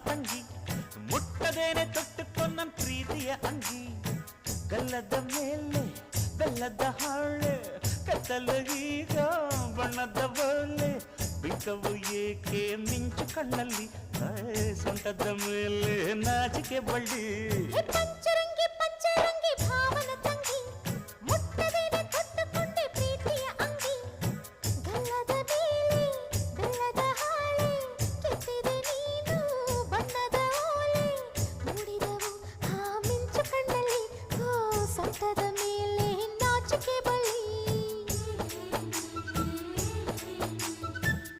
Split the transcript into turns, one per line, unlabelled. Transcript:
ತಂಗಿ ಮುಟ್ಟದೇನೆ ತೊಟ್ಟುಕೊಂಡ ಪ್ರೀತಿಯ ಅಂಗಿ ಗಲ್ಲದ ಮೇಲೆ ಬೆಲ್ಲದ ಹಾಳೆ ಕತ್ತಲಗೀಗ ಬಣ್ಣದ ಬಲೆ ಬಿಂಕವು ಏಕೆ ಮಿಂಚು ಕಣ್ಣಲ್ಲಿ ಸೊಂಟದ ಮೇಲೆ ನಾಚಿಕೆ ಬಳ್ಳಿ